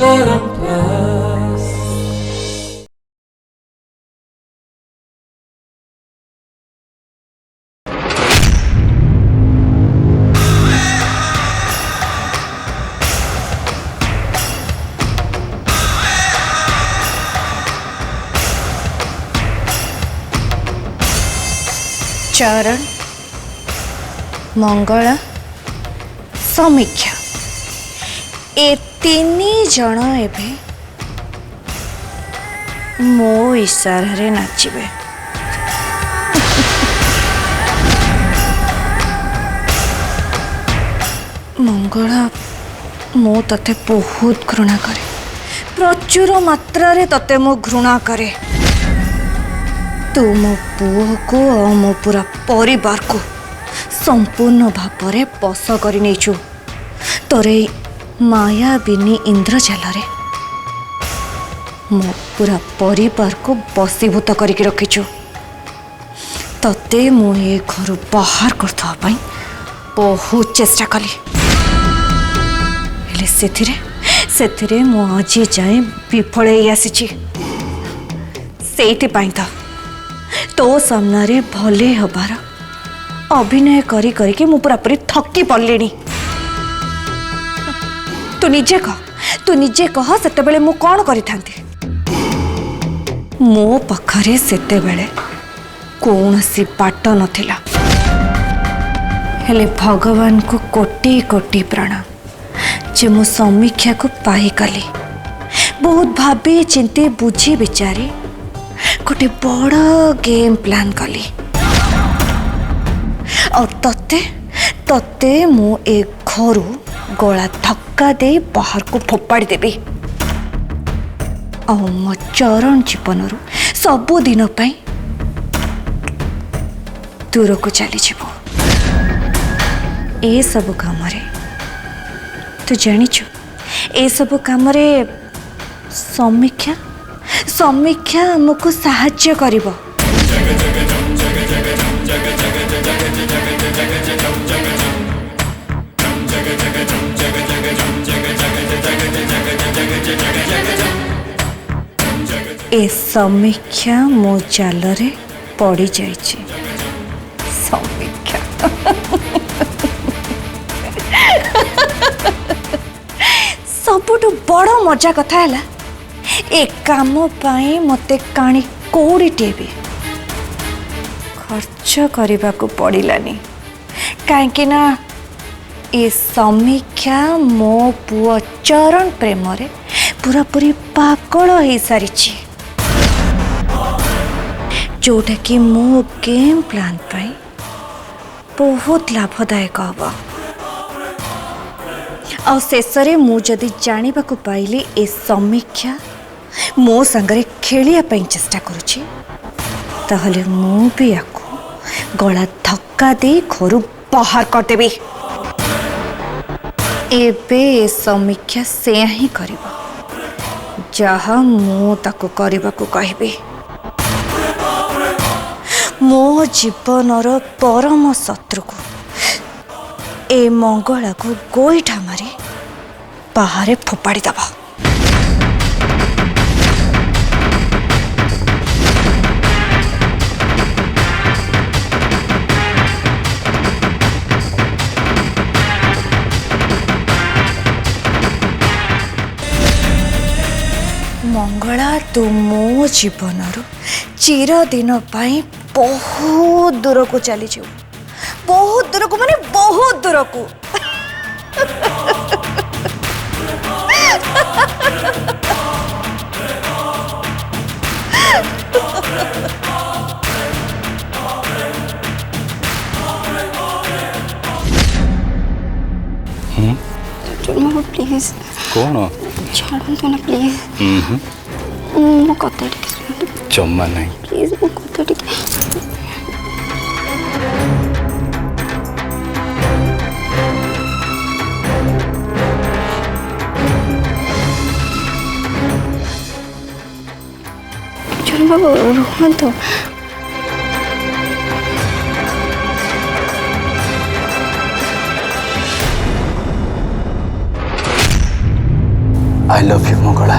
चरण मंगला समीक्षा ए तीन जन एबे मो इशारे नाचिबे। मंगला मो तते बहुत घृणा करे, प्रचुर मात्रा रे तते मो घृणा करे। तू मो पुओ को और मो पूरा परिवार को संपूर्ण भाव में बस कर नहीं तोरे मायाबिनी इंद्रजाल रे मो पूरा परिवार को बसीभूत करके रखीचु। तते मु ये घर बाहर करथापाई बहुत चेष्टा कली, हेले सेथिरे मु आज जाए विफल आसी। सेइथिपाई तो सामने भले हबार अभिनय करी करी कि मु पूरापूरी थकी पड़े। तू निजे कह सेते बेले मु कौन करी थांती? मो पाखरे सेते बेले कौनसी बाट नथिला, हेले भगवान को कोटि कोटि प्रणाम जे मो समीक्षा को पाई कली। बहुत भाभी चिंती बुझी विचारी गोटे बड़ गेम प्लान कली और तते मु एक घरू गला धक्का दे बाहर को फोपाड़ी देवी और मो चरण जीवन रु सबु दिन पाई दूर को चली जीवो। ए सब काम रे तू जानिଛୁ ए सब काम रे समीक्षा हमको साहाय्य करिवो। ए समीक्षा मो जाल रे पड़ी जाइछि। समीक्षा सबुठु बड़ मजा कथा है ए काम पाई मते काणी कोड़ीटे भी खर्च करने को पड़ानी कहीं ना ए समीक्षा मो पुओ चरण प्रेम रे पूरा पूरी पागल हो सारी, जोटा कि मो गेम प्लान पाई बहुत लाभदायक हम। आ शेषे मुझे जाना पाइली ए समीक्षा मो संगरे खेलिया पई चेष्टा करुछि ताहले मु भी याको गला धक्का दे घर बाहर करदेवी। एबे ए समीक्षा से ही करिबो जहा मु ताको करबा को कहबी। मो जीवनर परम शत्रु को ए मंगला को गोईठा मारी बाहर फोपाड़ी दबा। मंगला तू मो जीवन चिर दिन पाई बहुत दूर को चली जाऊ, बहुत दूर को माने बहुत दूर को। प्लीज कौन छाड़ू ना प्लीज। मो कथा जमा नहीं प्लीज मो कथा चल बाबू रुहतु। I love you Mangala.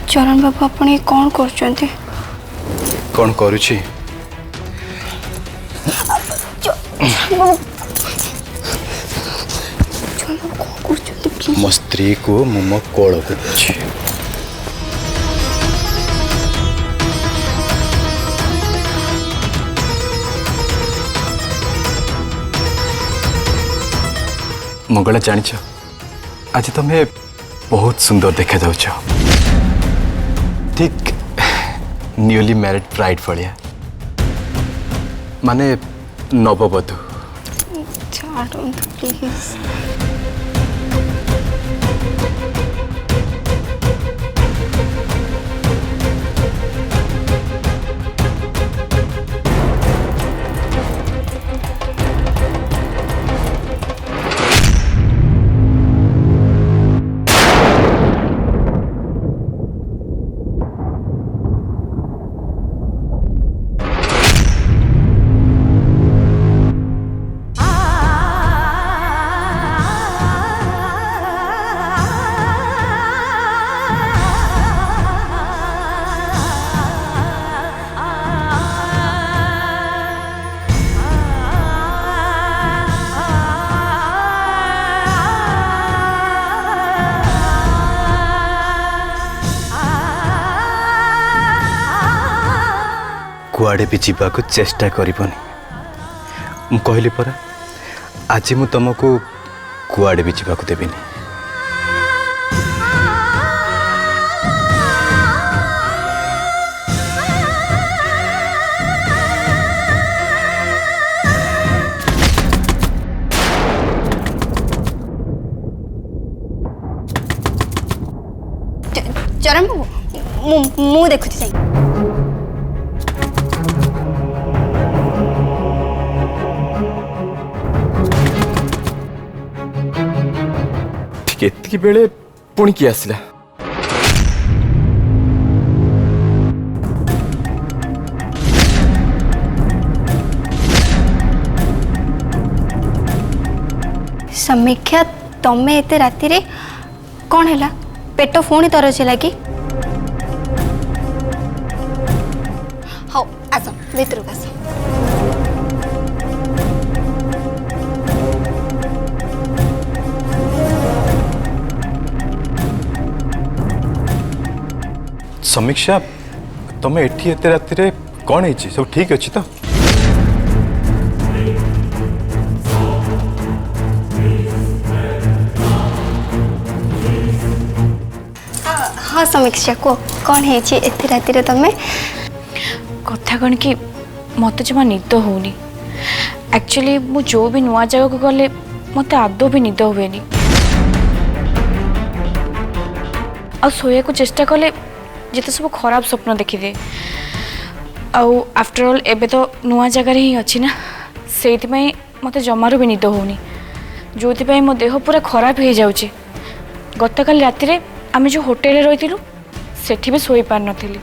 चरण बाबू आपण कौन कर कौन करुछि मो स्त्री को मु मो कोल करुछि। मंगला जानिछ आज तुम्हें बहुत सुंदर देखा जाउछ। ठीक न्यूली मैरिड ब्राइड भलिया माने नववधू। प्लीज कुआड़े भी जीवाकू चेष्टा करिबनी। मु कहली परा आज मु तुमको कुआड़े भी जीवाकू देबिनी। चरण बाबू मु देखुची जाई केतकी बेले पुणी किए आसला। समीक्षा तमे एते राति रे कौन हैला पेट फोणी तरछला कि हो आस भीतर आस समीक्षा तमे एठी एते राति रे कौन है सब ठीक अच्छी तो हाँ समीक्षा को कौन है एते राति रे तमे कथा कौन कि मत जमा निद होनी। एक्चुअली मु जो भी नुआ जगह को गले मत आदौ भी निद हुए आ सोया को चेष्टा कले जिते सब खराब स्वप्न देखिदे। आउ आफ्टर ऑल एबे तो नुआ जगह ही अच्छी ना से मत जमार भी निद होनी जो मो देह पूरा खराब हो जाऊे। गत काल राति रे आमे जो होटेल रही सेठी भी सोई पार नथिली।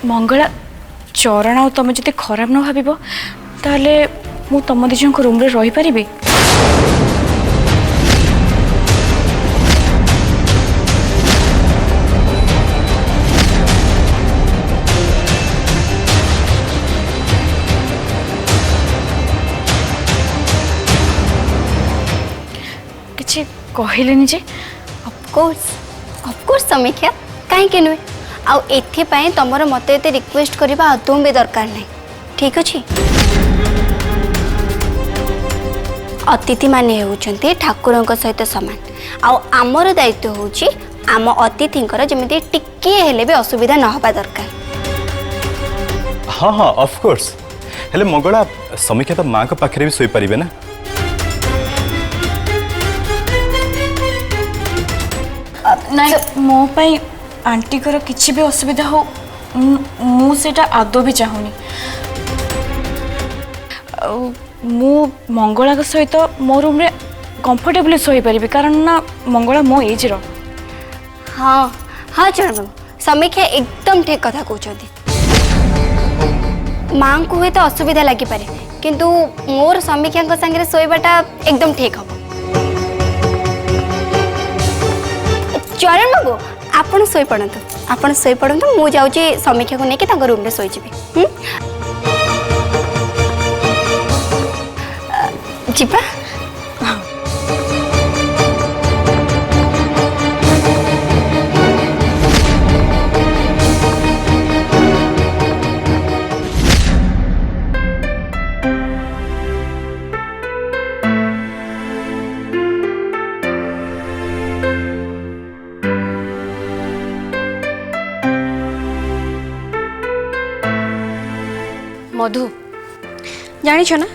मंगला चरण आ तुम जब खराब न भाव ताले मु तुम दिज रूम रे रही पारिबी। किछि कहलेनी जे ऑफ कोर्स समीक्षा कहीं नुहे आउ एथिपाई तमर मत एते रिक्वेस्ट करबा आदौ भी दरकार नहीं। ठीक अच्छे अतिथि माने होउचंती ठाकुरंक सहित समान आउ आमर दायित्व होउची आम अतिथिंकर जमिति टिके हेले भी असुविधा न होबा दरकार। हाँ हाँ ऑफ कोर्स हेले मंगला समीक्षा तो माँ को पाखे भी सोई पारिबे ना। ନାଇଁ ମୋ ପାଇଁ ଆଣ୍ଟିଙ୍କର କିଛି ବି ଅସୁବିଧା ହଉ ମୁଁ ସେଇଟା ଆଦୌ ବି ଚାହୁଁନି। ଆଉ ମୁଁ ମଙ୍ଗଳାଙ୍କ ସହିତ ମୋ ରୁମ୍ରେ କମ୍ଫର୍ଟେବଲି ଶୋଇପାରିବି କାରଣ ନା ମଙ୍ଗଳା ମୋ ଏଜ୍ର। हाँ हाँ चरण बाबू समीक्षा एकदम ठीक कथा कहते माँ को हुए तो असुविधा लगी पारे किंतु मोर समीक्षा संगे शोवाटा एकदम ठीक हम। चरण बाबू आपण शोई पड़तु आपण शोई पड़तु मु जाऊँगी समीक्षा को लेकिन रूम में शोईजी जीवा। मधु जानिछ ना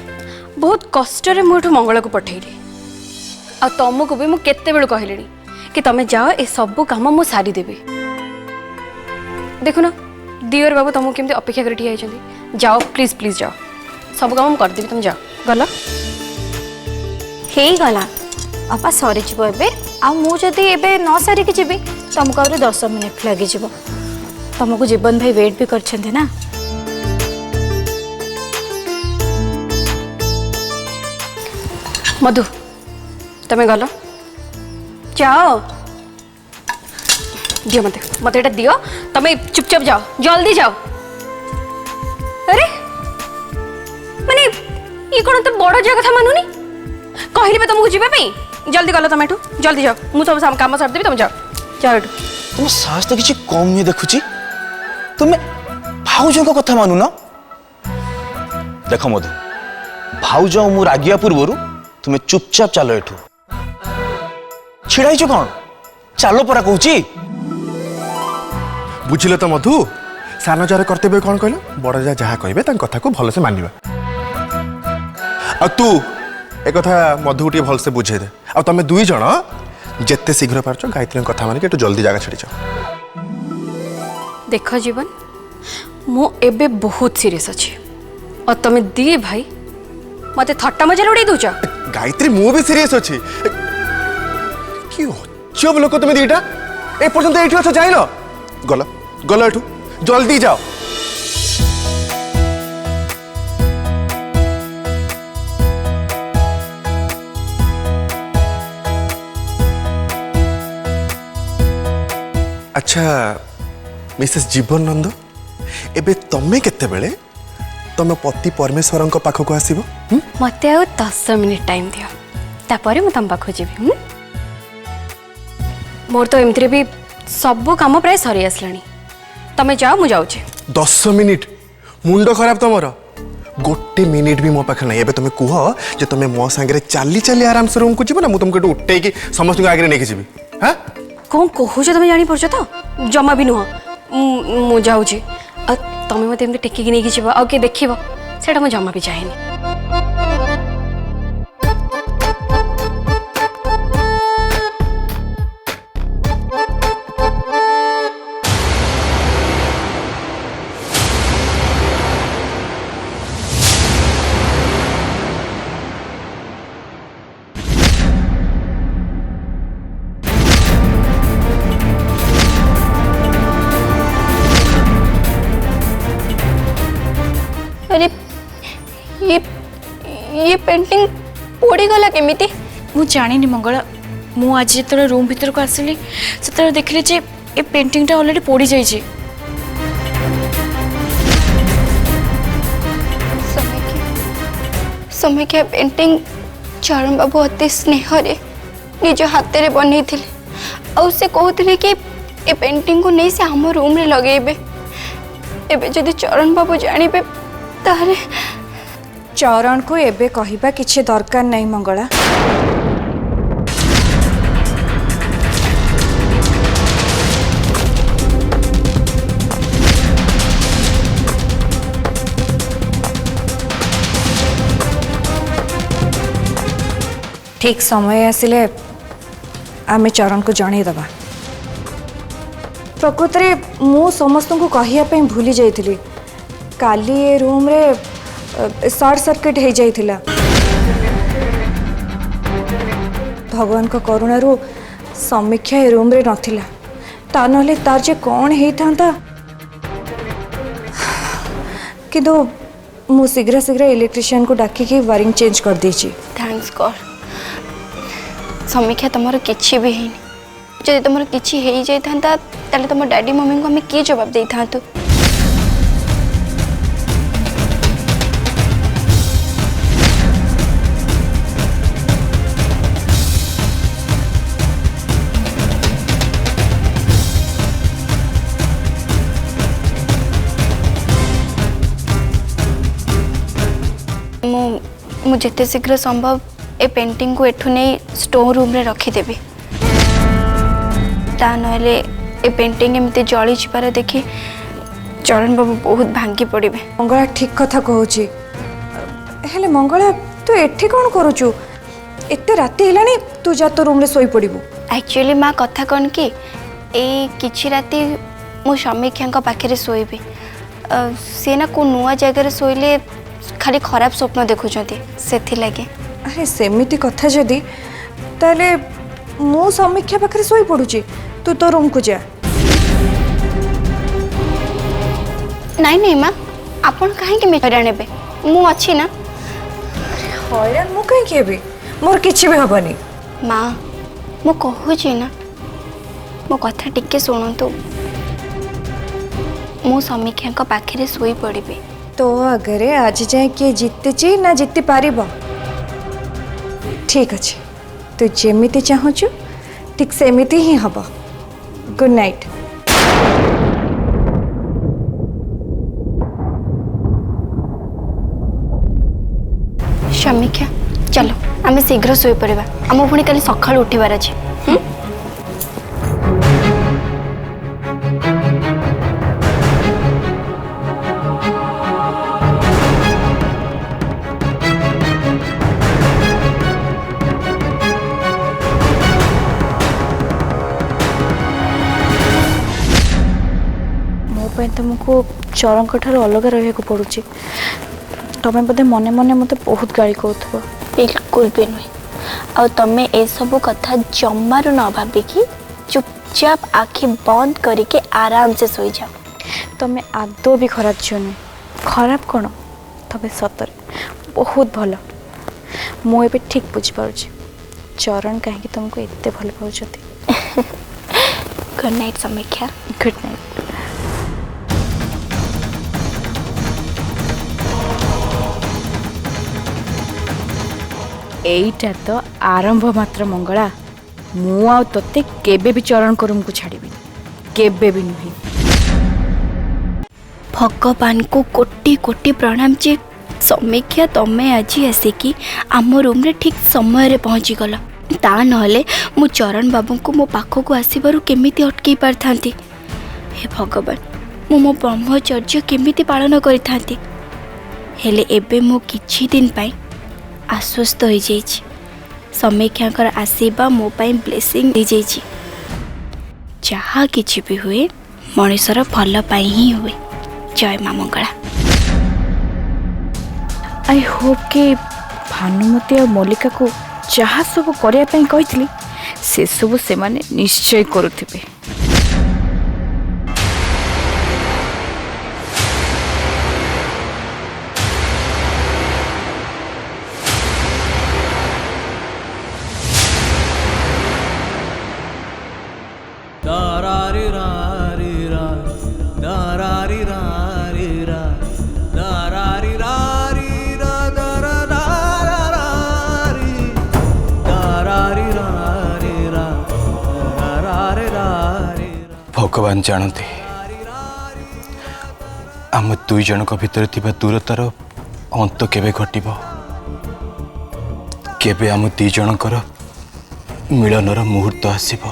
बहुत कष्ट मुठू मंगला को पठेली आ तुमको भी मुझे केते बेलू कहली कि तुम जाओ ए सब काम मु सारी देवी। देखो ना दियर बाबू तुमको केमती अपेक्षा कर ठिया होइछंती। जाओ प्लीज प्लीज जाओ सब काम कर देवी तुम जाओ गला हे गला अपा सरी जीव एबे आ मु जदी एबे न सारी के जीवी तुमको और 10 मिनिट लगी जीव। तुमको जीवन भाई वेट भी करछंती ना। मधु तमें गल जाओ दियो मत मत एटा दियो तमें चुपचाप जाओ जल्दी जाओ। अरे माने ये कौन तो बड़ जगह कथा मानुनी कहली तुमको जीवा जल्दी गल तुम एठू जल्दी जाओ मु सब काम सारी देवी तुम जाओ जाओ एठू। तुम साहस तो किसी कम नहीं देखुची तुम्हें भाउज को कथा मानु ना। देख मधु भाउज मु रागिया पूर्व तुम्हें चुपचाप चलो एठू छिड़ाई कौन चलो परा कहूची बुझिल तो मधु सान जार कर्तव्य कौन कहल बड़ जा जहाँ कहे कथा को भलसे मानिबा। आ तू एक कथा मधु टे भलसे बुझे दे आ तुम दुई जन जिते शीघ्र पार्छ गायत्री कथा मानिक एटू जल्दी जगह छाड़ी जाओ। देख जीवन मु एबे बहुत सीरियस अच्छी और तुम दी भाई मते थट्टा मजा उड़ाई दौच। गायत्री मु भी सीरियस अच्छी कि अजब लोक तुम दीटा ए पर्यंत एठी अछ जाइल गल गल एठू जल्दी जाओ। अच्छा मिसेस जीवन नंद एबे तमे केते बेले तुम पति परमेश्वर पाखक आसब मत 10 मिनिट टाइम दियो तापर मु तुम पाख जीवी। मोर तो एमती भी सब काम प्राय सरी आसलानी तमें जाओ मु जाऊँ। 10 मिनिट मुंड खराब तुम गोटे मिनिट भी मो पाखे ना। एबे तुम कह जे तुम मो सांगे चली चली आराम से रूम को जीव ना मुझे तुमको उठे समस्त आगे नहीं जी। हाँ कौन कहूँ तुम जानी पार्छ तो जमा भी नुह मु जाऊँ तुम मत एमती टेकिक नहीं जीव आ किए देख से मुझे जमा भी चाहेनी। अरे ये पेंटिंग पोड़ीगला केमिति मु जानी मंगला मु आज जो रूम भीतर को आसली से देखली जे ए पेंटिंग टा ऑलरेडी पोड़ी जाइए। समीक्षा पेंटिंग चरण बाबू अति स्नेह निज हाथ में बनई से कहते कि ए पेंटिंग को नहीं से आम रूम रे लगेबे। एबे जदि चरण बाबू जानिबे तारे चरण को एबे कहिबा किछि दरकार नहीं मंगला। ठीक समय आसिले आमे चरण को जणई दबा। प्रकृत में मु समस्त को कहवाई भूली जाइली काली ए रूम रे शॉर्ट सर्किट हो जाइथिला भगवान को करुणारू समीक्षा ए रूम रे नथिला ता नले तार जे कौन होता किंतु मु शीघ्र शीघ्र इलेक्ट्रिशियन को डाकिकी वायरिंग चेंज कर देची। थैंक्स गॉड समीक्षा तुमर किछि भी हैनी जदि तुमर किछि हेई जाई थांता ताले तुम डैडी मम्मी को हमें की जवाब देई थांतु मु जिते शीघ्र संभव ए पेंटिंग को एठू नहीं स्टोर रूम रे रखीदेवी ता नहले ए पेंटिंग एमती जली जाबार देखी चरण बाबू बहुत भांगी पड़े। मंगला ठीक कथा कहूची हेले मंगला तू एठी कौन करूचु एते राती हेलानी तू जा तो रूम रे सोई पड़िबू। एक्चुअली माँ कथा कौन कि ए किछि राती मु समीक्षा पाखे सोईबी सी ना को नुआ जगह सोईले खाली खराब स्वप्न देखुंट से लगे। अरे सेमिति कथा जदि ताले मु समीक्षा पाखे सोई पड़ुची तू तो रूम को जा। नहीं नहीं माँ आपन कहीं हैरान हे मु अच्छी ना हैरान मु कहीं हेबी मोर किछि भी हबनी। माँ मु कहूची ना मो कथा टिके शुणु मु समीक्षा पाखे सोई पड़बी तो अगर आज जाए किए जीते ना जीति पारिब ठीक अच्छे तू जेमिति चाहूचु ठीक सेमिति ही हब। Good night. समीक्षा चलो आम शीघ्र शोई पड़ा आम पुणी कल सकाल उठिबार अच्छे। तुमको चरण ठार अलग रहा पड़ुची तुम्हें बोधे मने मने मत बहुत गाड़ी कौथुब। बिल्कुल भी नुहे आ तमें ए सब कथा जमारू न भाविकी चुपचाप आखि बंद करके आराम से सोई जाओ। तुम्हें आदौ भी खराब झील नुहे खराब कौन तबे सतर बहुत भल मुझे ठीक बुझीपार चरण कहीं तुमको एत भल पाँच। Good night Samiksha. Good night. एईटा तो आरंभ मात्र मंगला मु आ तोते केबे भी चरण को रूम को छाड़बी केबे भी नुहे। भगवान को कोटि कोटि प्रणाम जे समीक्षा तमें आज आसिकी आम रूम रे ठीक समय रे पहुँची गल ता नहले मु चरण बाबू को मो पाख को आसबार केमिति अटकई पारथांती। हे भगवान मु मो ब्रह्मचर्य केमिति पालन करिथांती हेले एबे मु किछि दिन पाई आश्वस्त हो जाइछि। समीक्षा आसीबा मो पाई ब्लेसिंग दे जाइछि जहा किछि भी हुए मनुष्यर भल पाई ही हुए। जय मां मंगला। आई होप कि भानुमती और मल्लिका को जहाँ सब करने कही से सब से माने निश्चय करुथिबे। भगवान जानते आम दुई जन भितर थिबा दूरतार अंत केबे घटिबो केबे आम दी जनकर मिलनर मुहूर्त आसीबो।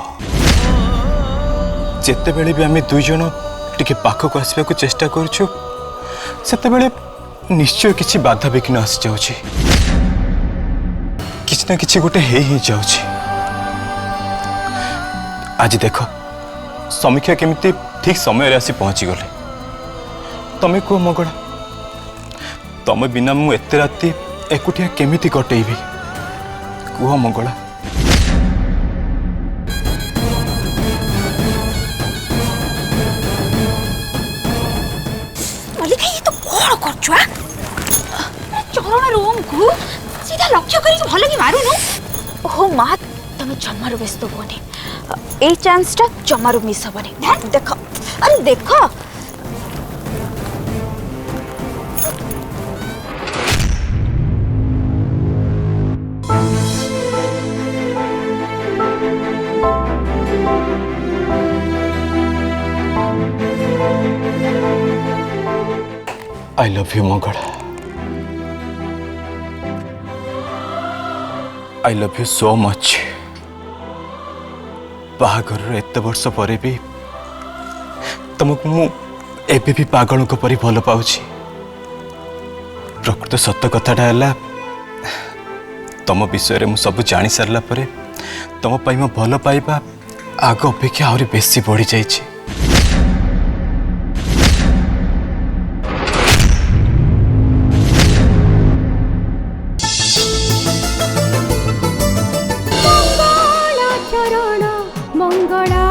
जेते बेले भी आम दुई जन टिके पाखक आसबा को चेष्टा करछु सेते बेले निश्चय किछि बाधा विघ्न आसी जाउछि किछि ना किछि गोटे हे ही जाउछि। आज देख समीक्षा केमिति ठीक समय आसी पहुंची गले तमें कह मंगला तमें बिना मु एते राति एकुटिया केमिति कटेबी कह मंगला मल्लिका ये तो कौन करछुआ चरण रूम को सीधा लक्ष्य करी भल कि मारुनु ओहो माँ तमे जमारू व्यस्त होनी ए चांस टा जमारू मिस हबनी देख अरे देख I love you Mangala I love you so much बाहागर एत वर्ष पर भी तुमको मु एबे भी पागल परी भल पाउछि प्रकृत सत्य कथाटा है तुम विषय मु सब जानी सारला परे तुम पाई मो भल पाइबा आग अपेक्षा आहरी बेसी बढ़ी जाइछि मंगला